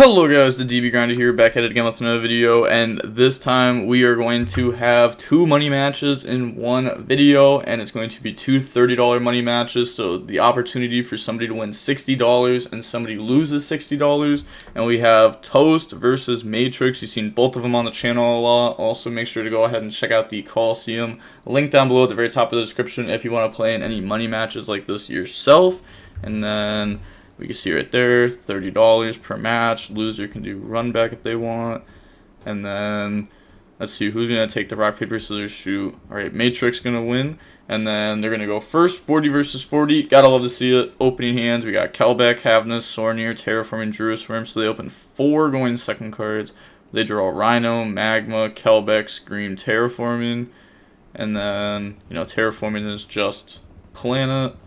Hello guys, the DB Grinder here, back at it again with another video, and this time we are going to have two money matches in one video, and it's going to be two $30 money matches, so the opportunity for somebody to win $60 and somebody loses $60, and we have Toast versus Matrix. You've seen both of them on the channel a lot. Also make sure to go ahead and check out the Coliseum, link down below at the very top of the description if you want to play in any money matches like this yourself. And then we can see right there, $30 per match. Loser can do run back if they want. And then, let's see, who's going to take the rock, paper, scissors, shoot. Alright, Matrix going to win. And then they're going to go first, 40 versus 40. Gotta love to see it. Opening hands, we got Kelbeck, Havness, Sornier, Terraforming, Jerusalem. So they open 4 going second cards. They draw Rhino, Magma, Kelbeck, Scream, Terraforming. And then, Terraforming is just Planet.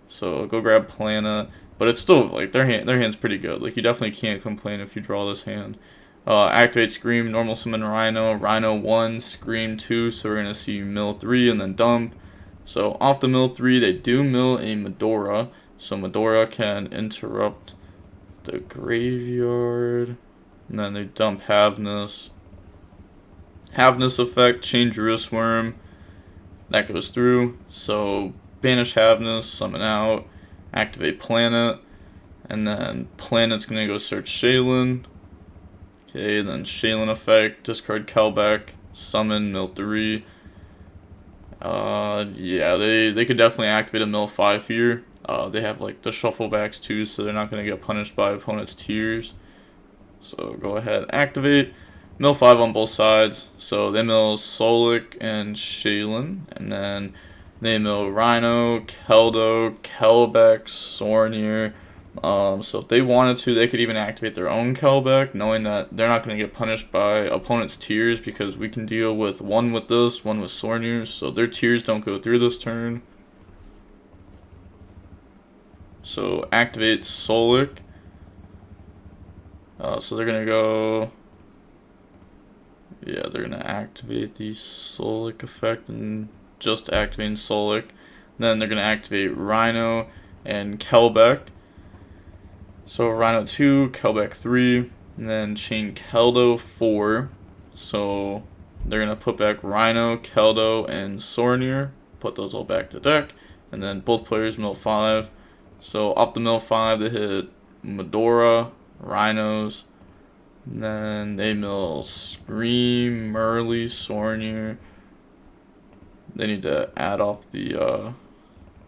So go grab Planet. But it's still, like, their hand's pretty good. Like, you definitely can't complain if you draw this hand. Activate Scream, normal summon Rhino. Rhino 1, Scream 2, so we're going to see mill 3 and then dump. So off the mill 3, they do mill a Medora. So Medora can interrupt the graveyard. And then they dump Havness. Havness effect, chain Jerusalem. That goes through. So banish Havness, summon out. Activate Planet, and then Planet's gonna go search Shaylin. Okay, then Shaylin effect, discard Kelbeck, summon mill 3. Yeah, they could definitely activate a mill 5 here. They have like the shuffle backs too, so they're not gonna get punished by opponent's tears. So go ahead, activate mill 5 on both sides. So they mill Solik and Shaylin, and then they mill Rhino, Keldo, Kelbeck, Sornier. So if they wanted to, they could even activate their own Kelbeck, knowing that they're not going to get punished by opponent's tears because we can deal with one with this, one with Sornier, so their tears don't go through this turn. So activate Solik. So they're going to go... Yeah, they're going to activate the Solik effect and just activating Solik. Then they're going to activate Rhino and Kelbeck. So Rhino 2, Kelbeck 3, and then chain Keldo 4. So they're going to put back Rhino, Keldo, and Sornier. Put those all back to deck. And then both players mill 5. So off the mill 5, they hit Medora, Rhinos. And then they mill Scream, Merly, Sornier. They need to add off the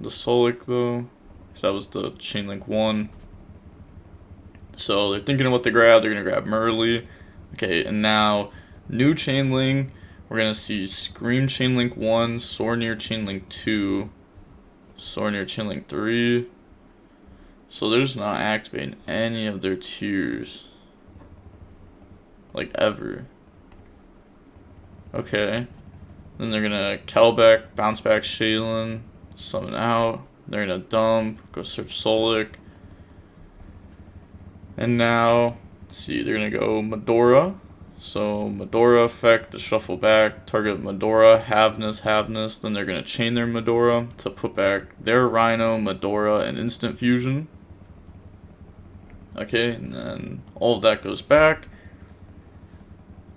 Solik though, because that was the Chainlink 1. So they're thinking of what to grab. They're gonna grab Merly. Okay, and now new Chainlink. We're gonna see Scream Chainlink 1, Sornier Chainlink 2, Sornier Chainlink 3. So they're just not activating any of their tiers, like ever. Okay. Then they're gonna Kelbeck, bounce back Shaylin, summon out. They're gonna dump, go search Solik. And now, let's see, they're gonna go Medora. So Medora effect, the shuffle back, target Medora, Havness. Then they're gonna chain their Medora to put back their Rhino, Medora, and instant fusion. Okay, and then all of that goes back.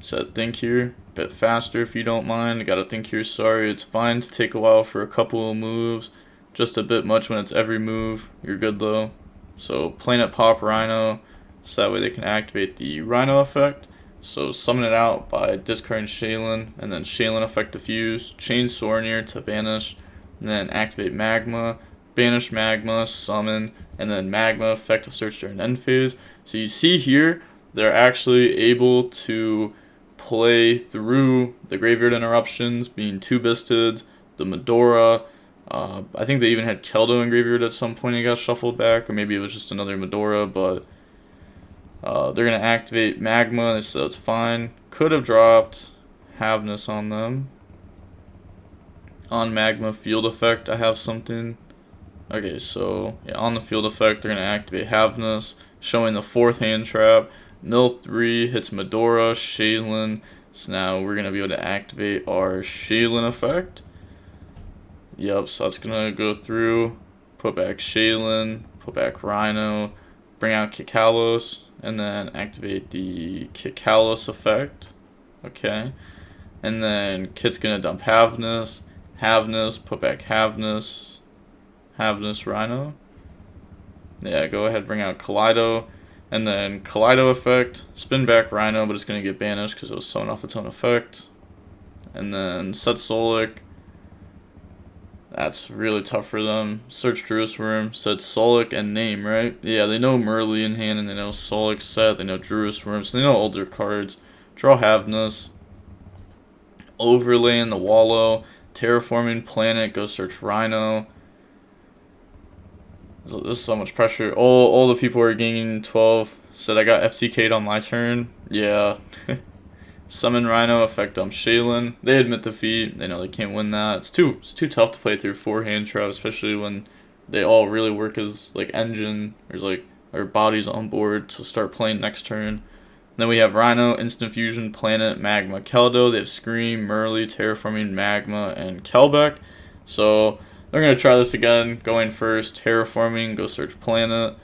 Set think here. Bit faster if you don't mind. Gotta think here, sorry. It's fine to take a while for a couple of moves. Just a bit much when it's every move. You're good though. So Planet Pop Rhino, so that way they can activate the Rhino effect. So summon it out by discarding Shaylin, and then Shaylin effect diffuse, chain Sornier to banish, and then activate Magma, banish Magma, summon, and then Magma effect to search during end phase. So you see here, they're actually able to play through the graveyard interruptions, being 2 Bistids, the Medora. I think they even had Keldo in graveyard at some point. He got shuffled back, or maybe it was just another Medora. But they're gonna activate Magma, so it's fine. Could have dropped Havness on them. On Magma field effect, I have something. Okay, so yeah, on the field effect, they're gonna activate Havness, showing the 4th hand trap. Mill 3 hits Medora, Shaylin. So now we're going to be able to activate our Shaylin effect. Yep, so that's going to go through, put back Shaylin, put back Rhino, bring out Kikalos. and then activate the Kikalos effect. Okay. And then Kit's gonna dump Havnus, put back Havnus, Rhino. Yeah, go ahead, bring out Kaleido, and then Kaleido effect, spin back Rhino, but it's gonna get banished because it was sewn off its own effect. And then set Solic. That's really tough for them. Search Druis Worm, set Solic and name, right? Yeah, they know Merly in hand, and they know Solic set, they know Druis Worm, so they know older cards. Draw Havnus. Overlay in the Wallow. Terraforming Planet, go search Rhino. This is so much pressure. All the people are gaining 12. Said I got FTK'd on my turn. Yeah. Summon Rhino, effect dump Shaylin. They admit defeat. They know they can't win that. It's too tough to play through 4-hand trap, especially when they all really work as like engine or bodies on board to start playing next turn. Then we have Rhino, Instant Fusion, Planet, Magma, Keldo. They have Scream, Merly, Terraforming, Magma, and Kelbeck. So they're gonna try this again. Going first, Terraforming, go search Planet.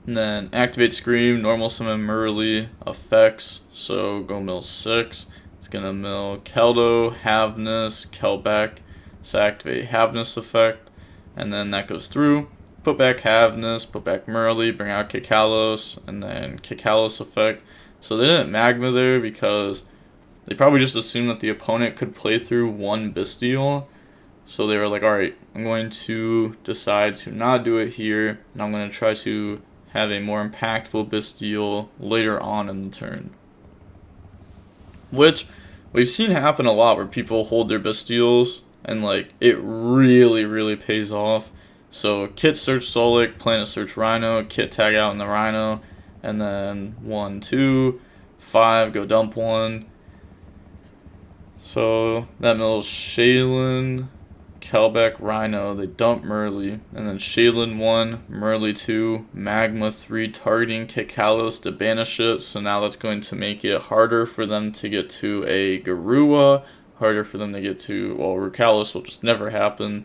And then activate Scream, normal summon Merly, effects, so go mill 6. It's gonna mill Keldo, Havnus, Kelbeck, so activate Havnus effect, and then that goes through. Put back Havnus, put back Merly, bring out Kikalos, and then Kikalos effect. So they didn't Magma there because they probably just assumed that the opponent could play through one Bestial. So they were like, alright, I'm going to decide to not do it here, and I'm going to try to have a more impactful Bestial later on in the turn. Which we've seen happen a lot where people hold their Bestials and like it really pays off. So Kit search Solic, Planet search Rhino, Kit tag out in the Rhino, and then 1, 2, 5, go dump 1. So that mills Shaylin, Kelbeck, Rhino, they dump Merly, and then Shaylin 1, Merly 2, Magma 3, targeting Kikalos to banish it, so now that's going to make it harder for them to get to a Garua, harder for them to get to, well, Rukalos will just never happen,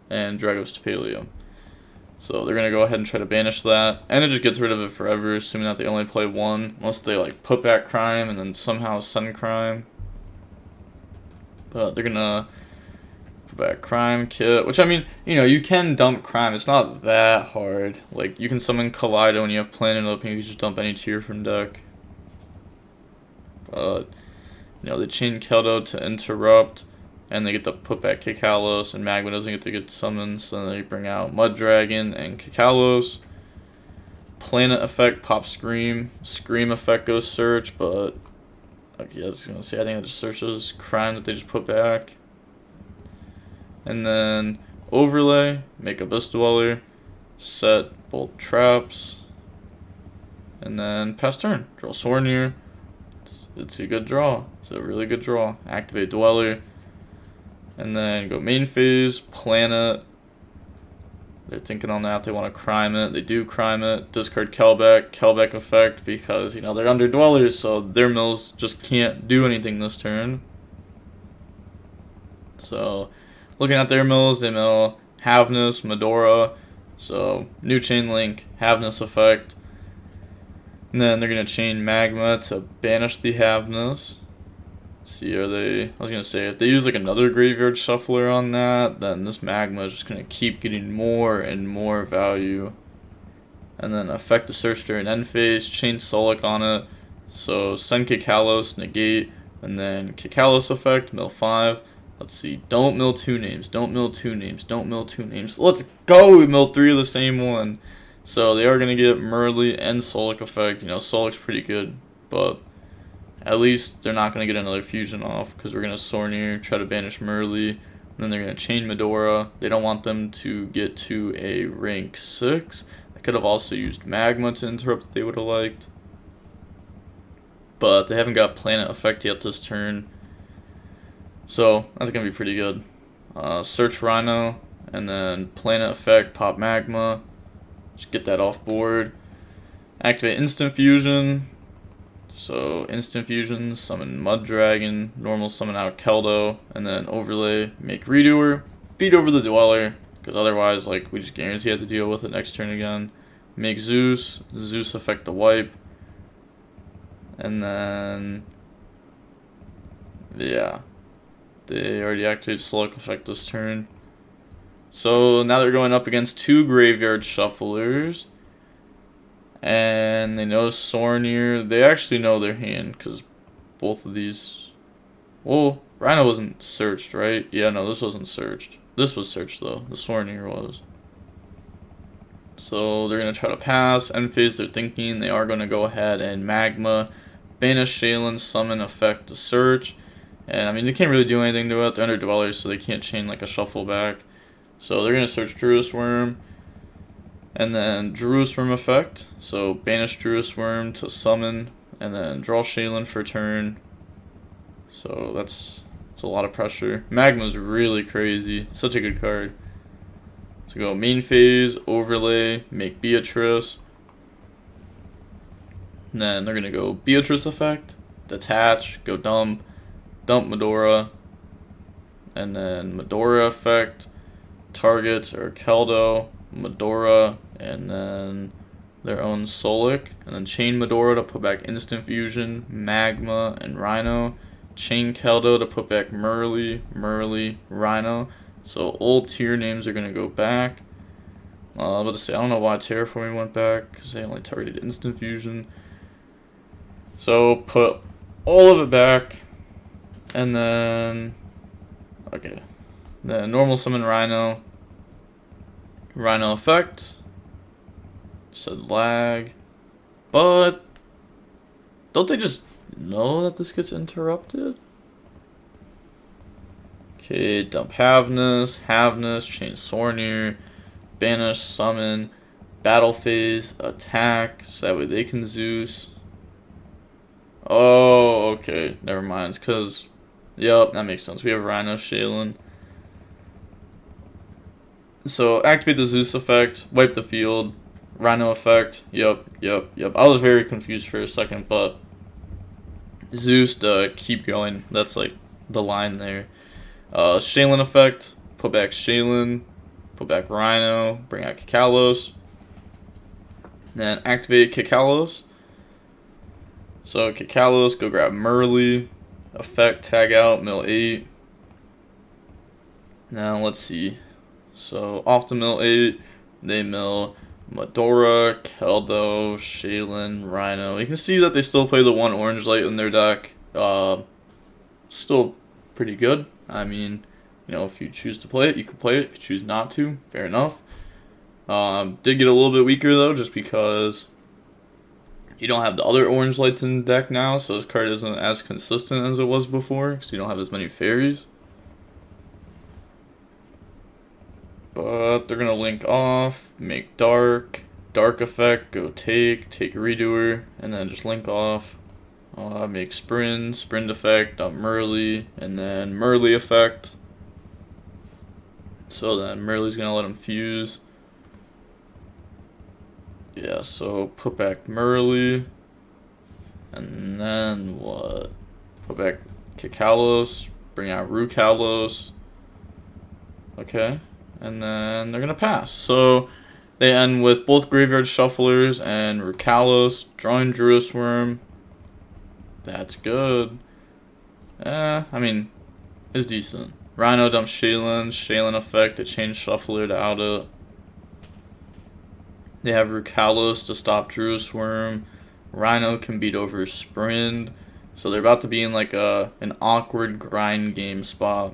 and Dragos to Paleo. So they're going to go ahead and try to banish that, and it just gets rid of it forever, assuming that they only play one, unless they like put back Crime and then somehow send Crime. But they're going to back Crime, Kit, which I mean, you know, you can dump Crime, it's not that hard. Like, you can summon Kaleido when you have Planet up and you can just dump any tier from deck. But, you know, they chain Keldo to interrupt, and they get to put back Kikalos, and Magma doesn't get to get summoned, so they bring out Mud Dragon and Kikalos. Planet effect, pop Scream. Scream effect goes search, but, okay, I was gonna say, I think it just searches Crime that they just put back. And then overlay, make Abyss Dweller, set both traps, and then pass turn. Draw Sornier. It's a good draw. It's a really good draw. Activate Dweller, and then go main phase, Planet. They're thinking on that. They want to Crime it. They do Crime it. Discard Kelbeck effect because, you know, they're under Dwellers, so their mills just can't do anything this turn. So looking at their mills, they mill Havnus, Medora, so new chain link, Havnus effect. And then they're going to chain Magma to banish the Havnus. See, I was going to say, if they use like another Graveyard Shuffler on that, then this Magma is just going to keep getting more and more value. And then affect the search during end phase, chain Solic on it. So send Kikalos, negate, and then Kikalos effect, mill 5. Let's see, don't mill 2 names, don't mill 2 names, don't mill 2 names. Let's go! We milled 3 of the same one. So they are going to get Merly and Solic effect. You know, Solic's pretty good, but at least they're not going to get another fusion off because we're going to Sornier, try to banish Merly, and then they're going to chain Medora. They don't want them to get to a rank 6. I could have also used Magma to interrupt if they would have liked. But they haven't got Planet effect yet this turn. So that's going to be pretty good. Search Rhino, and then Planet effect, pop Magma. Just get that off board. Activate Instant Fusion. So Instant Fusion, summon Mud Dragon, normal summon out Keldo, and then overlay, make Redoer. Beat over the Dweller, because otherwise, like, we just guarantee have to deal with it next turn again. make Zeus. Zeus effect the wipe. And then, yeah, they already activated Select effect this turn. So now they're going up against 2 Graveyard Shufflers. And they know Sornier. They actually know their hand, because both of these... Well, Rhino wasn't searched, right? Yeah, no, this wasn't searched. This was searched, though. The Sornier was. So they're going to try to pass. End phase, they're thinking they are going to go ahead and Magma, banish Shaylin, summon, effect the search. And, I mean, they can't really do anything to it. They're under Dwellers, so they can't chain, like, a shuffle back. So they're going to search Druid's Worm. And then Druid's Worm effect. So banish Druid's Worm to summon. And then draw Shaylin for turn. So that's a lot of pressure. Magma's really crazy. Such a good card. So go main phase, overlay, make Beatrice. And then they're going to go Beatrice effect, detach, go dump Medora. And then Medora effect, targets are Keldo, Medora, and then their own Solic. And then chain Medora to put back Instant Fusion, Magma, and Rhino. Chain Keldo to put back Merly, Rhino. So old tier names are going to go back. I was about to say, I don't know why Terraforming went back, because they only targeted Instant Fusion. So put all of it back. And then, okay. Then normal summon Rhino. Rhino effect. Said lag. But don't they just know that this gets interrupted? Okay, dump Havness, chain Sornier, banish, summon, battle phase, attack, so that way they can Zeus. Oh, okay, never mind, because, yep, that makes sense. We have Rhino, Shaylin. So, activate the Zeus effect, wipe the field, Rhino effect, yep. I was very confused for a second, but Zeus to keep going, that's like the line there. Shaylin effect, put back Shaylin, put back Rhino, bring out Kikalos, then activate Kikalos. So Kikalos, go grab Merly, effect, tag out, mill 8. Now let's see. So off the mill 8, they mill Medora, Keldo, Shaylin, Rhino. You can see that they still play the 1 orange light in their deck. Still pretty good. I mean, you know, if you choose to play it, you can play it. If you choose not to, fair enough. Did get a little bit weaker, though, just because you don't have the other orange lights in the deck now, so this card isn't as consistent as it was before, because you don't have as many fairies. But they're going to link off, make dark effect, go take redoer, and then just link off. Make sprint effect, dump Merly, and then Merly effect. So then Merly's going to let him fuse. Yeah, so put back Merly. And then what? Put back Kikalos, bring out Rukalos. Okay. And then they're going to pass. So they end with both Graveyard Shufflers and Rukalos, drawing Druid's Worm. That's good. I mean, it's decent. Rhino dumps Shaylin effect to change Shuffler to out it. They have Rukalos to stop Druid's Worm. Rhino can beat over Sprint. So they're about to be in like an awkward grind game spot.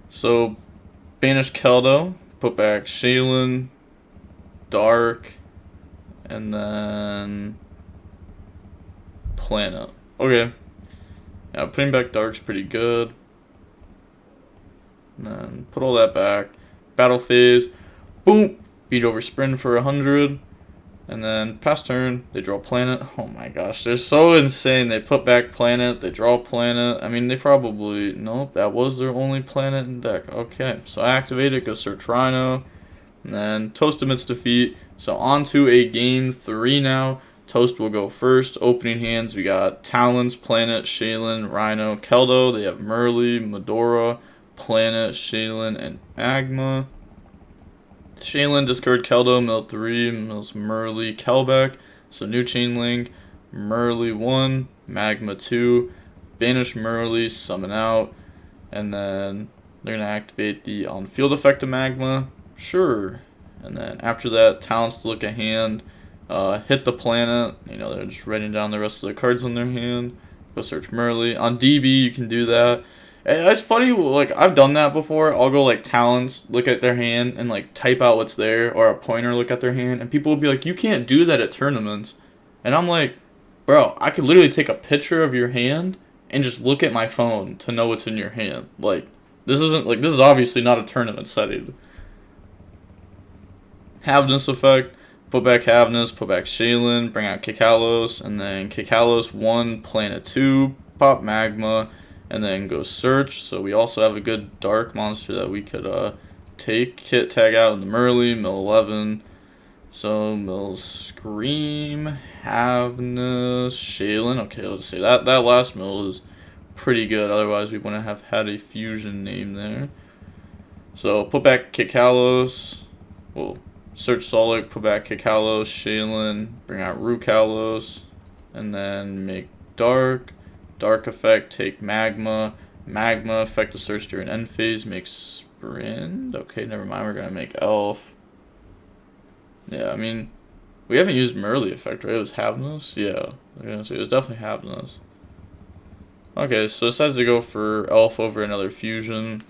So banish Keldo, put back Shaylin, Dark, and then Planet. Okay. Yeah, putting back Dark's pretty good. And then put all that back. Battle phase. Boom! Beat over Sprint for 100. And then pass turn, they draw Planet. Oh my gosh, they're so insane. They put back Planet, they draw Planet. I mean, they probably... Nope, that was their only Planet in deck. Okay, so activate it, go search Rhino. And then Toast admits defeat. So on to a game 3 now. Toast will go first. Opening hands, we got Talons, Planet, Shaylin, Rhino, Keldo. They have Merly, Medora, Planet, Shaylin, and Magma. Shaylin, discard Keldo, mill 3, mills Merly, Kelbeck. So new chain link, Merly 1, Magma 2, banish Merly, summon out, and then they're going to activate the on-field effect of Magma. Sure. And then after that, talents to look at hand, hit the planet. You know, they're just writing down the rest of the cards on their hand. Go search Merly. On DB, you can do that. It's funny, like, I've done that before. I'll go, like, talents, look at their hand, and, like, type out what's there, or a pointer, look at their hand, and people will be like, you can't do that at tournaments. And I'm like, bro, I could literally take a picture of your hand and just look at my phone to know what's in your hand. Like, this is obviously not a tournament setting. Havness effect, put back Havness, put back Shaylin, bring out Kikalos, and then Kikalos 1, Planet 2, pop Magma, and then go search. So we also have a good dark monster that we could take, hit, tag out in the Merly, mill 11. So mill Scream, Havness, Shaylin. Okay, let's see. That last mill is pretty good. Otherwise, we wouldn't have had a fusion name there. So put back Kikalos. Whoa. Search Solic, put back Kikalos, Shaylin, bring out Rukalos, and then make Dark. Dark effect, take Magma. Magma effect to search during end phase, make Sprint. Okay, never mind, we're gonna make Elf. Yeah, I mean, we haven't used Merly effect, right? It was Havness? Yeah, I'm gonna say it was definitely Havness. Okay, so it decides to go for Elf over another fusion.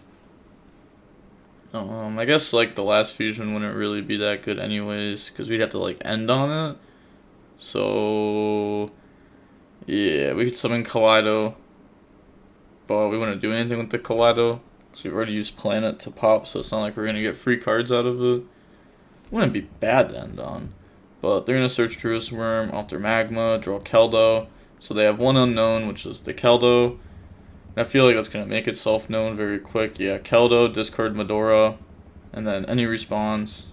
I guess, like, the last fusion wouldn't really be that good anyways, because we'd have to, like, end on it. So, yeah, we could summon Kaleido, but we wouldn't do anything with the Kaleido, because we've already used Planet to pop, so it's not like we're going to get free cards out of it. Wouldn't be bad to end on, but they're going to search Druid's Worm, alter Magma, draw Keldo, so they have one unknown, which is the Keldo. I feel like that's going to make itself known very quick. Yeah, Keldo, discard Medora, and then any response.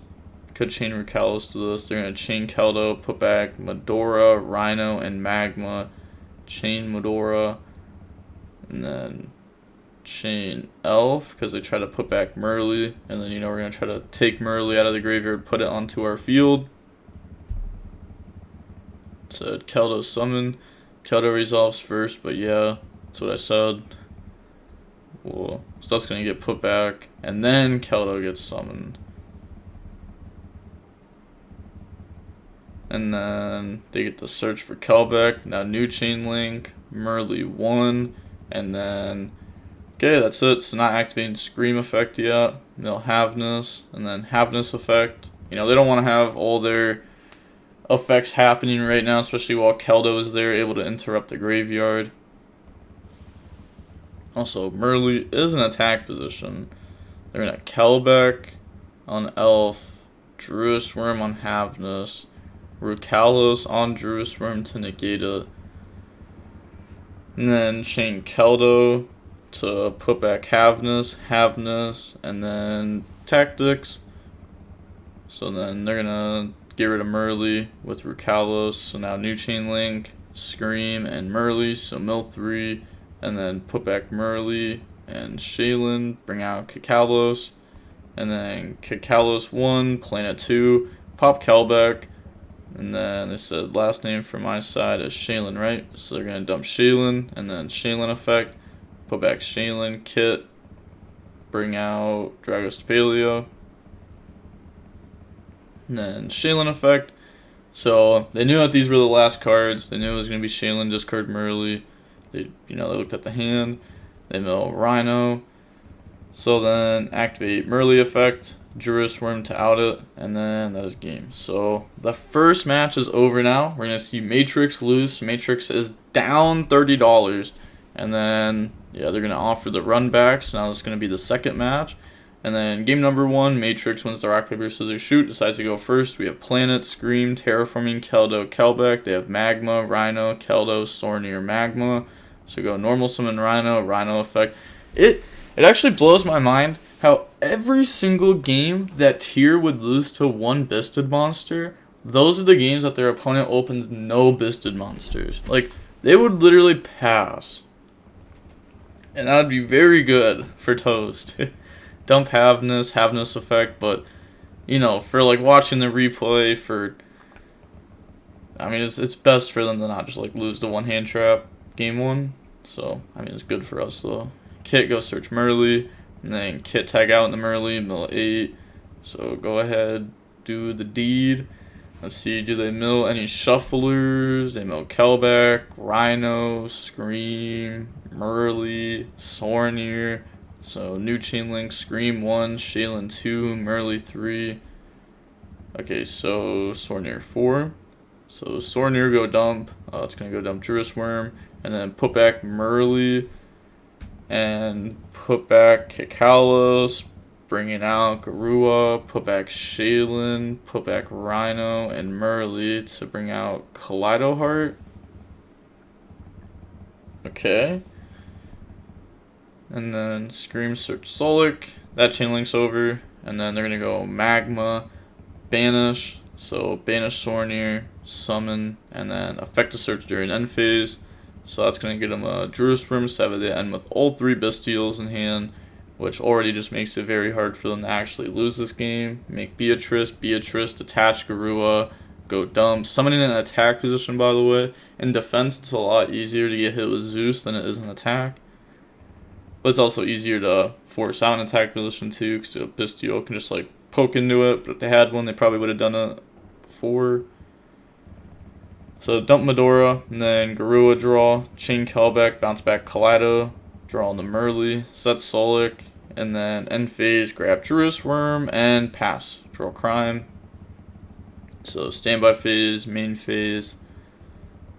Could chain Rukalos to this. They're going to chain Keldo, put back Medora, Rhino, and Magma. Chain Medora, and then chain Elf, because they try to put back Merly. And then, you know, we're going to try to take Merly out of the graveyard, put it onto our field. So Keldo summon. Keldo resolves first, but yeah. That's what I said. Well, stuff's gonna get put back, and then Keldo gets summoned. And then they get to search for Kelbeck. Now new chain link, Merly 1, and then, okay, that's it. So not activating Scream effect yet. They'll Havness, and then Havness effect. You know, they don't want to have all their effects happening right now, especially while Keldo is there, able to interrupt the graveyard. Also, Merly is an attack position. They're going to Kelbeck on Elf, Druid's Worm on Havness, Rukalos on Druid's Worm to negate it, and then chain Keldo to put back Havness, and then Tactics. So then they're going to get rid of Merly with Rukalos. So now new chain link, Scream, and Merly. So mill 3. And then put back Merly and Shaylin, bring out Kikalos, and then Kikalos 1, Planet 2, pop Kelbeck, and then they said last name from my side is Shaylin, right? So they're going to dump Shaylin, and then Shaylin effect, put back Shaylin, Kit, bring out Dragos Paleo, and then Shaylin effect. So they knew that these were the last cards. They knew it was going to be Shaylin, discard Merly. They looked at the hand, they mill Rhino, so then activate Merly effect, Druid's Worm to out it, and then that is game. So the first match is over now. We're going to see Matrix lose. Matrix is down $30, and then, yeah, they're going to offer the run back, so now this is going to be the second match. And then game number 1, Matrix wins the rock, paper, scissors, shoot, decides to go first. We have Planet, Scream, Terraforming, Keldo, Kelbeck. They have Magma, Rhino, Keldo, Sornier, Magma. So go normal summon Rhino, Rhino effect. It actually blows my mind how every single game that Tier would lose to one Bisted monster, those are the games that their opponent opens no Bisted monsters. Like, they would literally pass. And that would be very good for Toast. Dump Havness effect, but you know, for like watching the replay, for I mean, it's best for them to not just like lose the one hand trap game one. So I mean, it's good for us though. Kit, go search Merly, and then Kit tag out in the Merly, mill 8. So go ahead, do the deed. Let's see, do they mill any shufflers? They mill Kelbeck, Rhino, Scream, Merly, Sornier. So new chain link, Scream 1, Shaylin 2, Merly 3. Okay, so Sornier 4. So Sornier go dump. It's gonna go dump Druis Worm, and then put back Merly, and put back Kikalos, bringing out Garua, put back Shaylin, put back Rhino and Merly to bring out Kaleido Heart. Okay. And then Scream search Solik. That chain links over, and then they're gonna go Magma, Banish. So Banish Sornier, summon, and then effect a search during end phase. So that's going to get them a Druis Worm 7 to end with all 3 Bestials in hand, which already just makes it very hard for them to actually lose this game. Make Beatrice, detach Garua, go dump. Summoning in an attack position, by the way. In defense, it's a lot easier to get hit with Zeus than it is in attack. But it's also easier to force out an attack position too, because a Bestial can just like poke into it. But if they had one, they probably would have done it before. So dump Medora, and then Garua draw, chain Kelbeck, bounce back Kaleido, draw on the Merly, set Solik, and then end phase, grab Druis Worm, and pass. Draw Crime. So standby phase, main phase,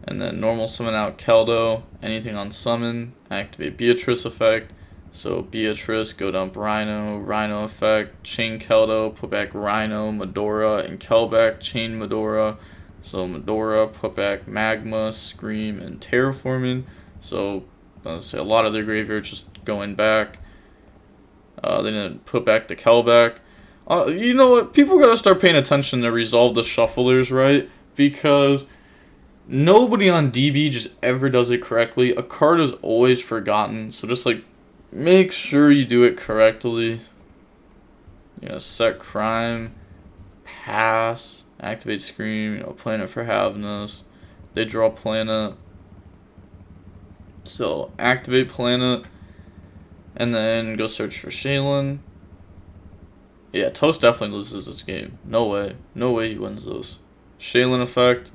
and then normal summon out Keldo, anything on summon, activate Beatrice effect. So Beatrice, go dump Rhino, Rhino effect, chain Keldo, put back Rhino, Medora, and Kelbeck, chain Medora. So Medora, put back Magma, Scream, and Terraforming. So let's say a lot of their graveyards just going back. They didn't put back the Kelbeck. You know what? People gotta start paying attention to resolve the shufflers, right? Because nobody on DB just ever does it correctly. A card is always forgotten. So just like make sure you do it correctly. You know, set Crime, pass. Activate Scream, you know, Planet for Havness. They draw Planet. So activate Planet. And then go search for Shaylin. Yeah, Toast definitely loses this game. No way. No way he wins this. Shaylin effect.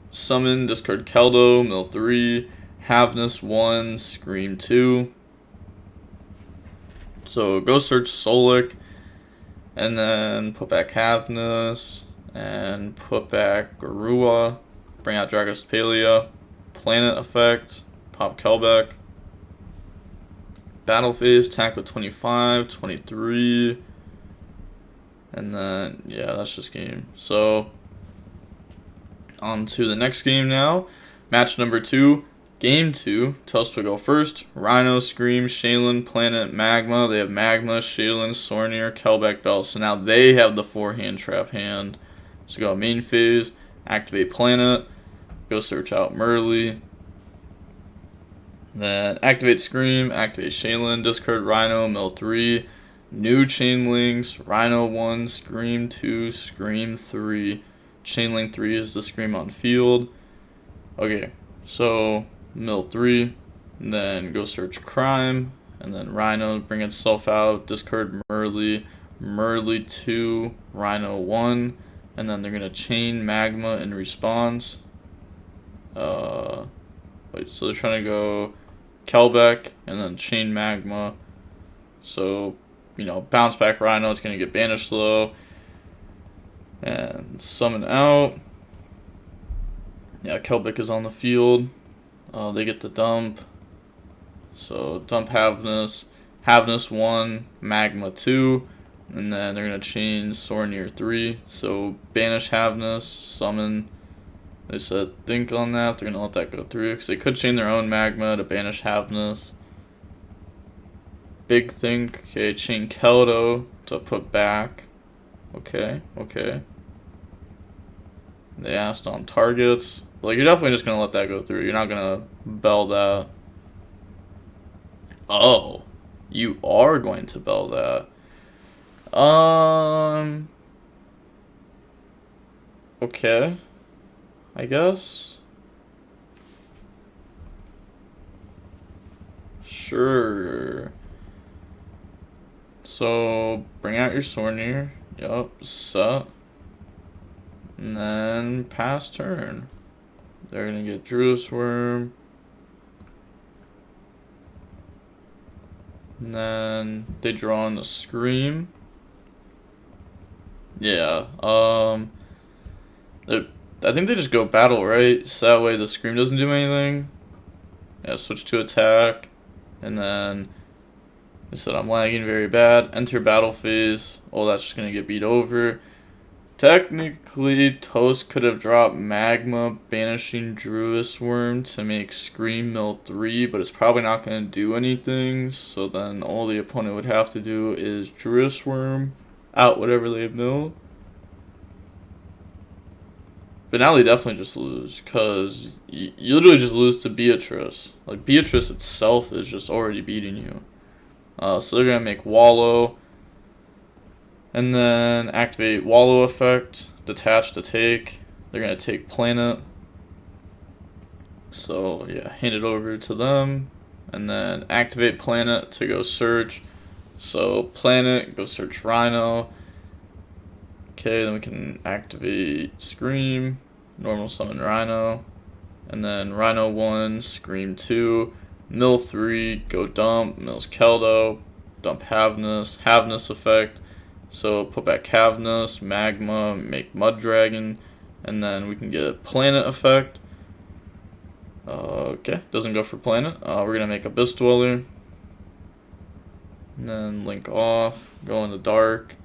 Summon, discard Keldo, mill 3. Havness 1, Scream 2. So go search Solik. And then put back Havness, and put back Garua, bring out Dragostapelia, Planet effect, pop Kelbeck, battle phase, attack with 25, 23, and then, yeah, that's just game. So, on to the next game now, match number 2. Game 2, Toast will go first. Rhino, Scream, Shaylin, Planet, Magma. They have Magma, Shaylin, Sornier, Kelbeck, Bell. So now they have the 4-hand trap hand. So go main phase, activate Planet, go search out Merly. Then activate Scream, activate Shaylin, discard Rhino, mill 3. New chain links, Rhino 1, Scream 2, Scream 3. Chain link 3 is the Scream on field. Okay, so mill 3, and then go search Crime, and then Rhino bring itself out, discard Merly, Merly 2, Rhino 1, and then they're gonna chain Magma in response. Wait, so they're trying to go Kelbeck and then chain Magma. So, you know, bounce back Rhino, it's gonna get banished slow. And summon out. Yeah, Kelbeck is on the field. They get the dump. So dump Havness. Havness 1, Magma 2. And then they're going to chain Sornier 3. So banish Havness, summon. They said think on that. They're going to let that go through. Because they could chain their own Magma to banish Havness. Big think. Okay, chain Keldo to put back. Okay. They asked on targets. Like, you're definitely just going to let that go through. You're not going to bell that. Oh, you are going to bell that. Okay. I guess. Sure. So, bring out your Sornier. Yup, set. And then pass turn. They're gonna get Druid's Worm. And then they draw on the Scream. Yeah, I think they just go battle, right? So that way the Scream doesn't do anything. Yeah, switch to attack. And then they said I'm lagging very bad. Enter battle phase. Oh, that's just gonna get beat over. Technically, Toast could have dropped Magma, banishing Druid's Worm to make Scream mill 3, but it's probably not going to do anything, so then all the opponent would have to do is Druid's Worm, out whatever they mill. But now they definitely just lose, because you literally just lose to Beatrice. Like, Beatrice itself is just already beating you. So they're going to make YuGiOh. And then activate YuGiOh effect, detach to take. They're going to take Planet. So yeah, hand it over to them. And then activate Planet to go search. So Planet, go search Rhino. Okay, then we can activate Scream, normal summon Rhino. And then Rhino 1, Scream 2, mill 3, go dump, mills Keldo, dump Havnus, Havnus effect. So put back Havnus, Magma, make Mud Dragon, and then we can get Planet effect. Okay, doesn't go for Planet. We're gonna make Abyss Dweller, and then link off, go into Dark,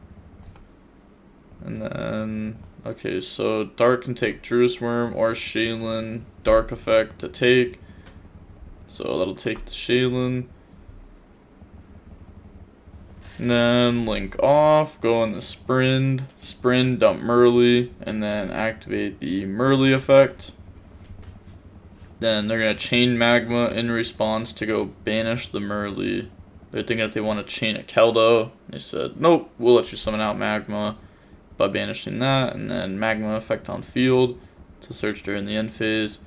and then okay, so Dark can take Druid's Worm or Shaylin, Dark effect to take. So that'll take the Shaylin. And then link off, go in the Sprint, dump Merly, and then activate the Merly effect. Then they're going to chain Magma in response to go banish the Merly. They're thinking if they want to chain a Keldo. They said, nope, we'll let you summon out Magma by banishing that. And then Magma effect on field to search during the end phase.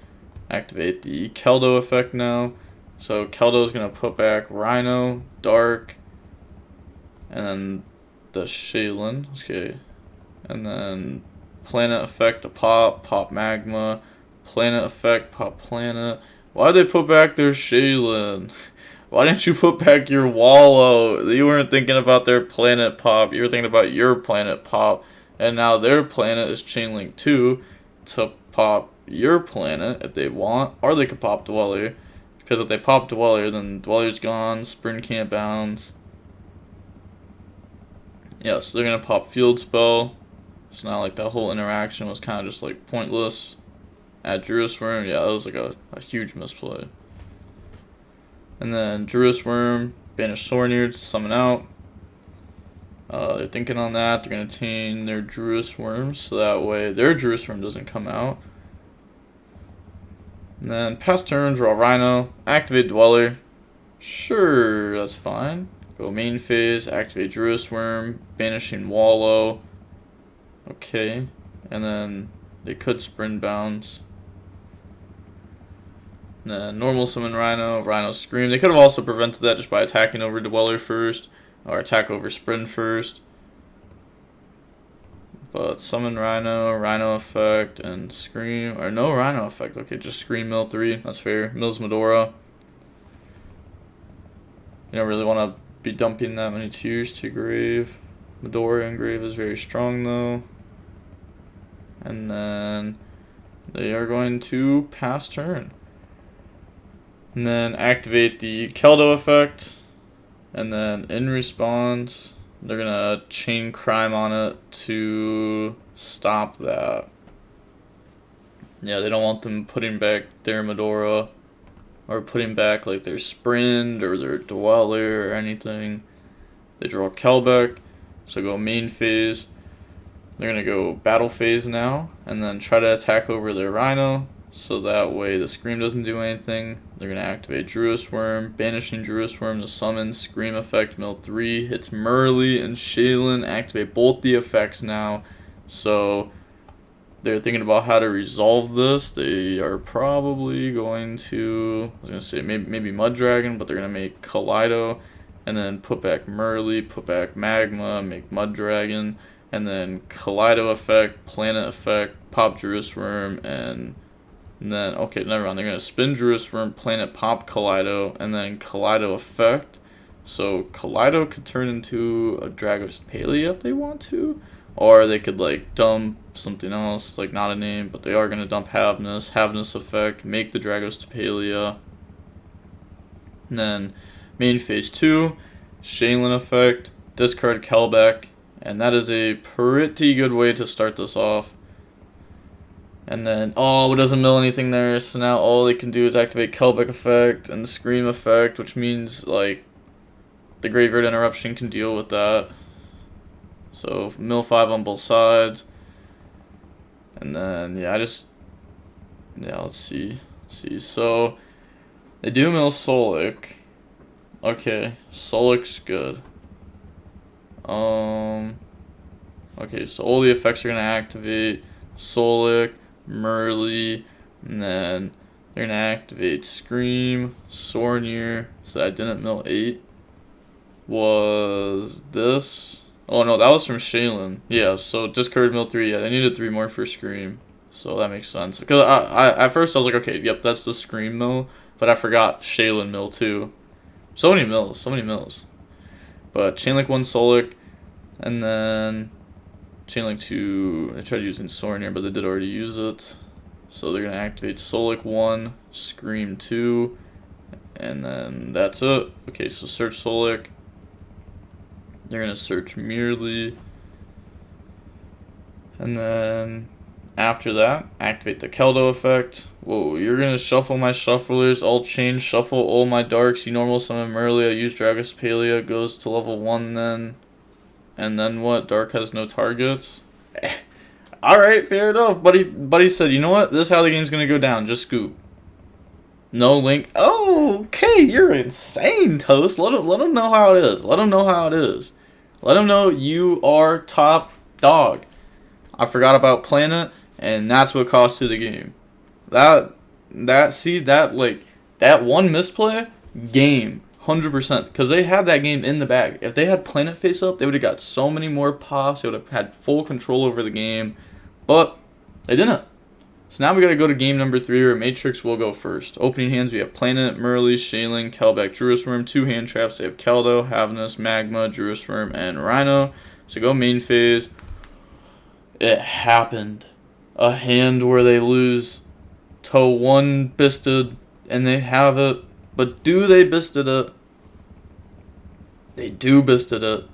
Activate the Keldo effect now. So Keldo is going to put back Rhino, Dark, and then the Shaylin, okay, and then Planet effect to pop Magma, Planet effect, pop Planet. Why'd they put back their Shaylin? Why didn't you put back your YuGiOh? You weren't thinking about their Planet pop, you were thinking about your Planet pop, and now their Planet is Chainlink 2 to pop your Planet if they want, or they could pop Dweller, because if they pop Dweller, then Dweller's gone, Sprint can't bounce. Yeah, so they're going to pop Field Spell. It's not like that whole interaction was kind of just like pointless. Add Druid's Worm. Yeah, that was like a huge misplay. And then Druid's Worm, banish Sornier to summon out. They're thinking on that. They're going to chain their Druid's Worm so that way their Druid's Worm doesn't come out. And then pass turn, draw Rhino, activate Dweller. Sure, that's fine. Go main phase, activate Druid's Worm, banishing YuGiOh. Okay, and then they could sprint bounce. And then normal summon Rhino, Rhino Scream. They could have also prevented that just by attacking over Dweller first, or attack over Sprint first. But summon Rhino, Rhino effect, and Scream. Or no Rhino effect. Okay, just Scream mill 3. That's fair. Mills Medora. You don't really want to be dumping that many tiers to grave. Medora and grave is very strong though. And then they are going to pass turn. And then activate the Keldo effect. And then in response, they're gonna chain Crime on it to stop that. Yeah, they don't want them putting back their Medora or putting back like their Sprint or their Dweller or anything. They draw Kelbeck, so go main phase. They're gonna go battle phase now, and then try to attack over their Rhino. so that way the Scream doesn't do anything. They're going to activate Druid Worm, banishing Druid Worm to summon Scream effect, mill 3, hits Merly and Shaylin, activate both the effects now. So they're thinking about how to resolve this. They are probably going to, I was going to say maybe Mud Dragon, but they're going to make Kaleido, and then put back Merly, put back Magma, make Mud Dragon, and then Kaleido effect, Planet effect, pop Druid Worm, and then, okay, never mind. They're going to spin Druid Worm, Planet, pop Kaleido, and then Kaleido effect. So Kaleido could turn into a Dragos Palea if they want to. Or they could like dump something else, like not a name, but they are going to dump Havnus effect, make the Dragos Palea. And then main phase 2, Shaylin effect, discard Kelbeck, and that is a pretty good way to start this off. And then, oh, it doesn't mill anything there, so now all they can do is activate Kelbeck effect and the Scream effect, which means like the Graveyard Interruption can deal with that. So mill 5 on both sides. And then let's see. So they do mill Solic. Okay, Solic's good. Okay, so all the effects are gonna activate Solic, Merly, and then they're gonna activate Scream, Sornier. So I didn't mill 8. Was this? Oh no, that was from Shaylin. Yeah, so discard mill 3. Yeah, they needed 3 more for Scream. So that makes sense. Because I at first I was like, okay, yep, that's the Scream mill. But I forgot Shaylin mill too. So many mills. But Chainlink 1 Solic. And then Chainlink 2, I tried using Sornier, but they did already use it. So they're going to activate Solic 1, Scream 2. And then that's it. Okay, so search Solic. They're going to search Merely. And then after that, activate the Keldo effect. Whoa, you're going to shuffle my shufflers, alt change, shuffle all my darks. You normal summon Merely, I use Dragos Palea, goes to level 1 then. And then what? Dark has no targets? Alright, fair enough. Buddy said, you know what? This is how the game's going to go down. Just scoop. No link. Oh, okay, you're insane, Toast. Let him know how it is. Let him know you are top dog. I forgot about Planet, and that's what cost you the game. That one misplay, game, 100%. Because they had that game in the bag. If they had Planet face up, they would have got so many more pops. They would have had full control over the game. But they didn't. So now we gotta go to game number 3 where Matrix will go first. Opening hands, we have Planet, Merly, Shaylin, Kelbeck, Druid Worm. 2 hand traps, they have Keldo, Havnus, Magma, Druid Worm, and Rhino. So go main phase. It happened. A hand where they lose to 1 Bisted, and they have it. But do they Bisted it? They do Bisted it.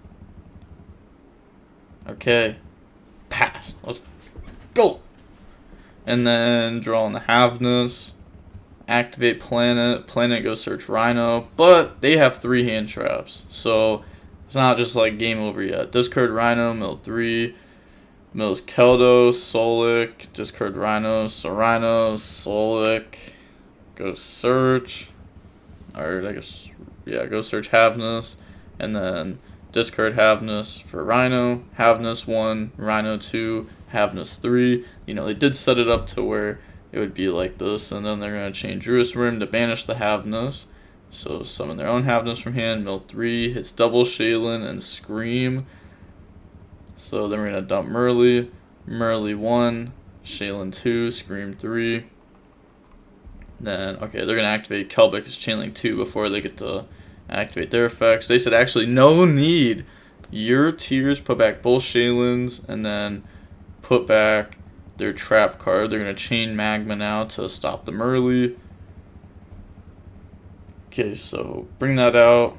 Okay. Pass. Let's go. And then draw on the Havnus, activate Planet, go search Rhino, but they have 3 hand traps, so it's not just like game over yet. Discard Rhino, mill 3, mills Keldo, Solic, discard Rhino, so Rhino, Solic, go search, or I guess, yeah, go search Havnus, and then discard Havnus for Rhino, Havnus 1, Rhino 2, Havnus 3. You know, they did set it up to where it would be like this, and then they're going to change Druid Worm to banish the Havnus. So summon their own Havnus from hand, mill 3, hits double Shaylin and Scream. So then we're going to dump Merly 1, Shaylin 2, Scream 3. Then, okay, they're going to activate Kelbeck as Chainlink 2 before they get to activate their effects. They said actually no need. Your tiers, put back both Shaylins, and then put back their trap card. They're going to chain Magma now to stop the Merly. Okay, so bring that out.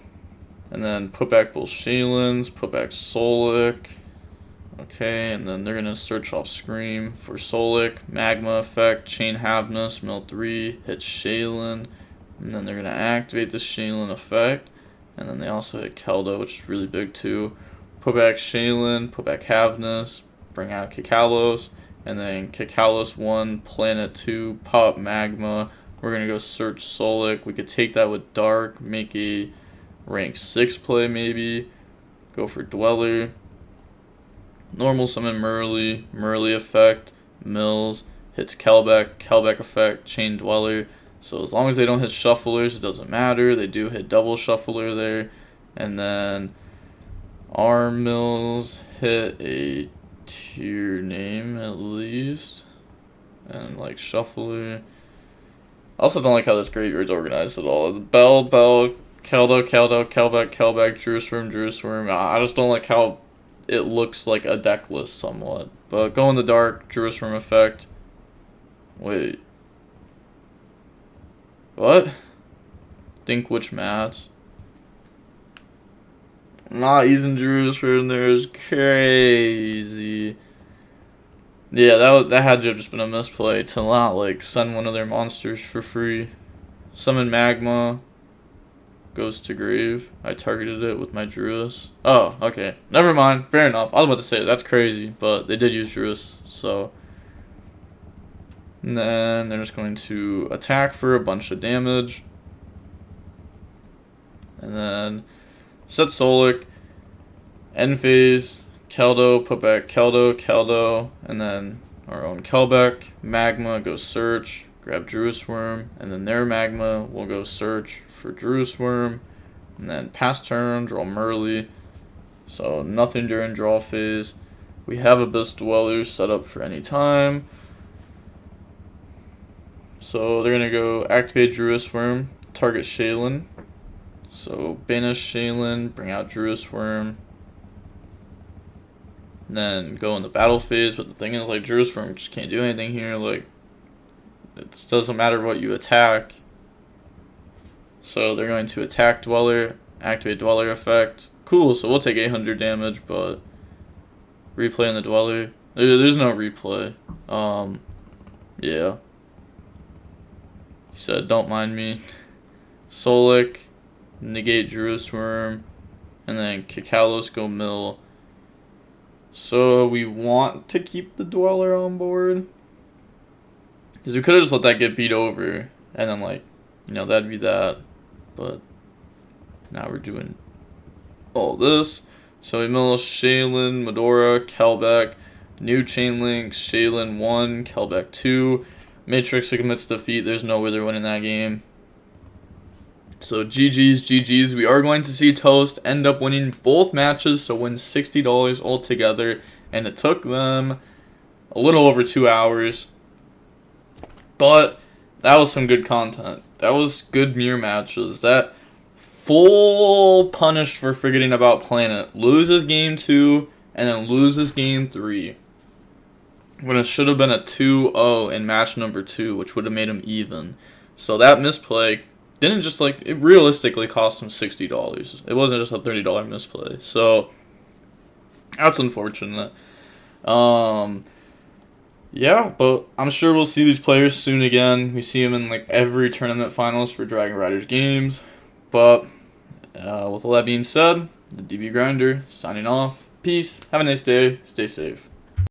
And then put back both Shaylins, put back Solic. Okay, and then they're going to search off Scream for Solic. Magma effect, chain Havnus, mill 3, hit Shaylin. And then they're going to activate the Shaylin effect. And then they also hit Keldo, which is really big too. Put back Shaylin, put back Havnus, bring out Kikalos, and then Cacalus 1, Planet 2, Pop Magma. We're going to go search Solic. We could take that with Dark, make a rank 6 play maybe. Go for Dweller. Normal summon Merly, Merly effect, Mills, hits Kelbeck, Kelbeck effect, Chain Dweller. So as long as they don't hit Shufflers, it doesn't matter. They do hit double Shuffler there. And then Arm Mills hit a tier name at least. And like Shuffler. I also don't like how this graveyard's organized at all. Bell, Keldo, Kelbeck, Kelbeck, Jerusalem. I just don't like how it looks like a deck list somewhat. But go in the dark, Jerusalem effect. Wait. What? Think which mats? Not using Jerusalem there is crazy. Yeah, that had to have just been a misplay to not like send one of their monsters for free. Summon Magma. Goes to grave. I targeted it with my Druis. Oh, okay. Never mind. Fair enough. I was about to say that's crazy, but they did use Druis, so. And then they're just going to attack for a bunch of damage. And then set Solic, end phase, Keldo, put back Keldo, and then our own Kelbeck, Magma, go search, grab Druisworm, and then their Magma will go search for Druisworm, and then pass turn, draw Merly, so nothing during draw phase. We have Abyss Dweller set up for any time. So they're going to go activate Druisworm, target Shaylin. So banish Shaylin, bring out Druisworm, and then go in the battle phase. But the thing is, like, Druisworm just can't do anything here. Like, it doesn't matter what you attack. So they're going to attack Dweller, activate Dweller effect. Cool, so we'll take 800 damage, but replay on the Dweller. There's no replay. Yeah. He said, don't mind me. Solic, negate Jerusalem, and then Cacalus go mill. So we want to keep the Dweller on board. Because we could have just let that get beat over, and then, like, you know, that'd be that. But now we're doing all this. So we mill Shaylin, Medora, Kelbeck, new chain link, Shaylin 1, Kelbeck 2. Matrix commits defeat. There's no way they're winning that game. So GG's. We are going to see Toast end up winning both matches, so win $60 altogether. And it took them a little over 2 hours. But that was some good content. That was good mirror matches. That full punish for forgetting about Planet. Loses game 2 and then loses game 3. When it should have been a 2-0 in match number 2, which would have made him even. So that misplay didn't just, like, it realistically cost him $60. It wasn't just a $30 misplay. So that's unfortunate. Yeah, but I'm sure we'll see these players soon again. We see them in, like, every tournament finals for Dragon Riders games. But with all that being said, the DB Grinder signing off. Peace. Have a nice day. Stay safe.